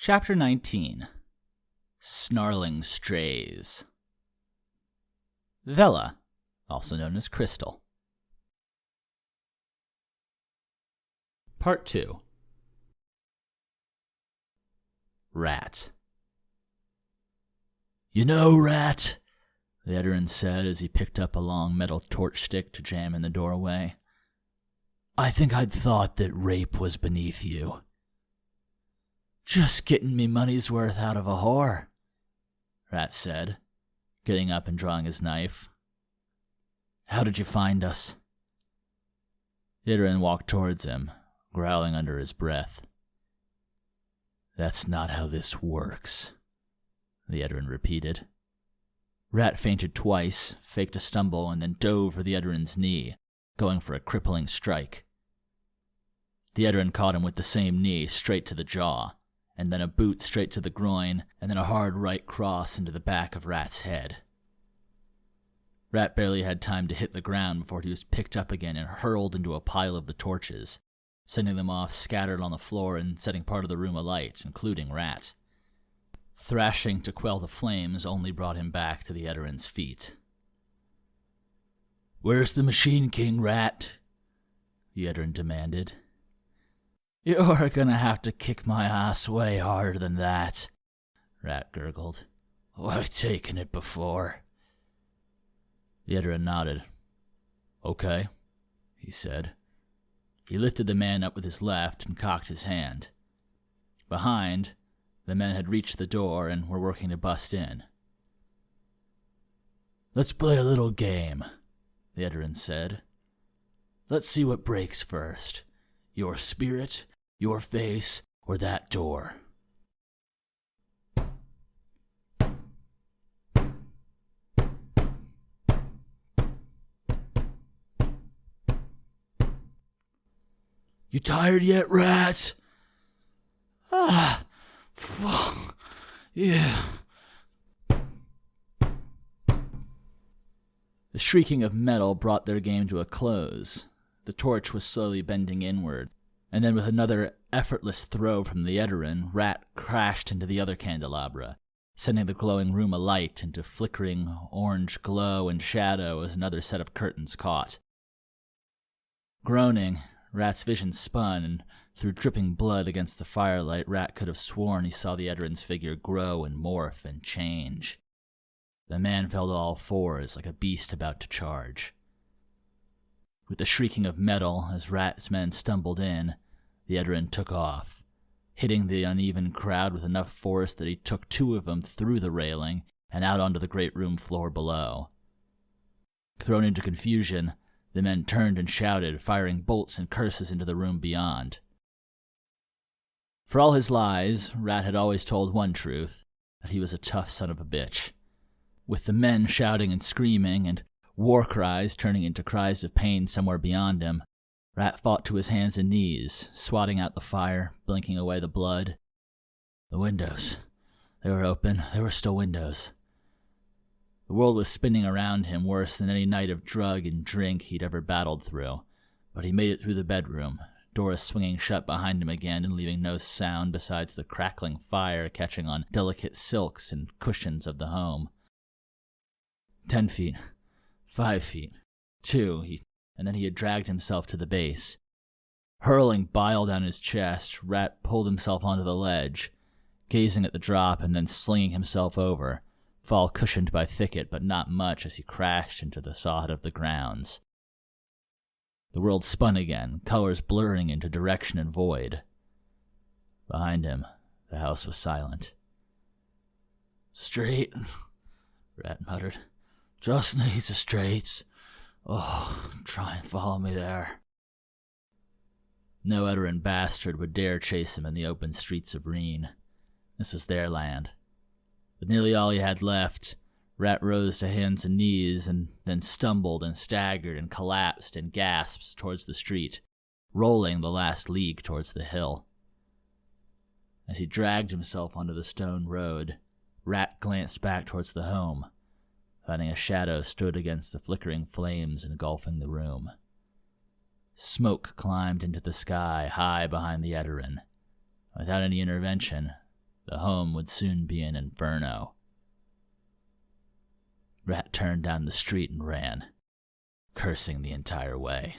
Chapter 19. Snarling Strays. Vela, also known as Crystal. Part 2. Rat. "You know, Rat," the veteran said as he picked up a long metal torch stick to jam in the doorway, "I think I'd thought that rape was beneath you." "Just getting me money's worth out of a whore," Rat said, getting up and drawing his knife. "How did you find us?" Veteran walked towards him, growling under his breath. "That's not how this works," the veteran repeated. Rat fainted twice, faked a stumble, and then dove for the veteran's knee, going for a crippling strike. The veteran caught him with the same knee straight to the jaw, and then a boot straight to the groin, and then a hard right cross into the back of Rat's head. Rat barely had time to hit the ground before he was picked up again and hurled into a pile of the torches, sending them off scattered on the floor and setting part of the room alight, including Rat. Thrashing to quell the flames only brought him back to the veteran's feet. "Where's the Machine King, Rat?" the veteran demanded. "You're gonna have to kick my ass way harder than that," Rat gurgled. "I've taken it before." The veteran nodded. "Okay," he said. He lifted the man up with his left and cocked his hand. Behind, the men had reached the door and were working to bust in. "Let's play a little game," the veteran said. "Let's see what breaks first. Your spirit, your face, or that door." "You tired yet, Rat?" Fuck. Yeah." The shrieking of metal brought their game to a close. The torch was slowly bending inward, and then with another effortless throw from the veteran, Rat crashed into the other candelabra, sending the glowing room alight into flickering orange glow and shadow as another set of curtains caught. Groaning, Rat's vision spun, and through dripping blood against the firelight, Rat could have sworn he saw the veteran's figure grow and morph and change. The man fell to all fours like a beast about to charge. With the shrieking of metal as Rat's men stumbled in, the veteran took off, hitting the uneven crowd with enough force that he took two of them through the railing and out onto the great room floor below. Thrown into confusion, the men turned and shouted, firing bolts and curses into the room beyond. For all his lies, Rat had always told one truth, that he was a tough son of a bitch. With the men shouting and screaming, and war cries turning into cries of pain somewhere beyond him, Rat fought to his hands and knees, swatting out the fire, blinking away the blood. The windows. They were open. There were still windows. The world was spinning around him worse than any night of drug and drink he'd ever battled through, but he made it through the bedroom, doors swinging shut behind him again and leaving no sound besides the crackling fire catching on delicate silks and cushions of the home. 10 feet, 5 feet, 2, and then he had dragged himself to the base. Hurling bile down his chest, Rat pulled himself onto the ledge, gazing at the drop and then slinging himself over, fall cushioned by thicket but not much as he crashed into the sod of the grounds. The world spun again, colors blurring into direction and void. Behind him, the house was silent. "Straight," Rat muttered. "Just needs the straights. Oh, try and follow me there." No veteran bastard would dare chase him in the open streets of Reen. This was their land. With nearly all he had left, Rat rose to hands and knees and then stumbled and staggered and collapsed in gasps towards the street, rolling the last league towards the hill. As he dragged himself onto the stone road, Rat glanced back towards the home, finding a shadow stood against the flickering flames engulfing the room. Smoke climbed into the sky high behind the veteran. Without any intervention, The home would soon be an inferno. Rat turned down the street and ran, cursing the entire way.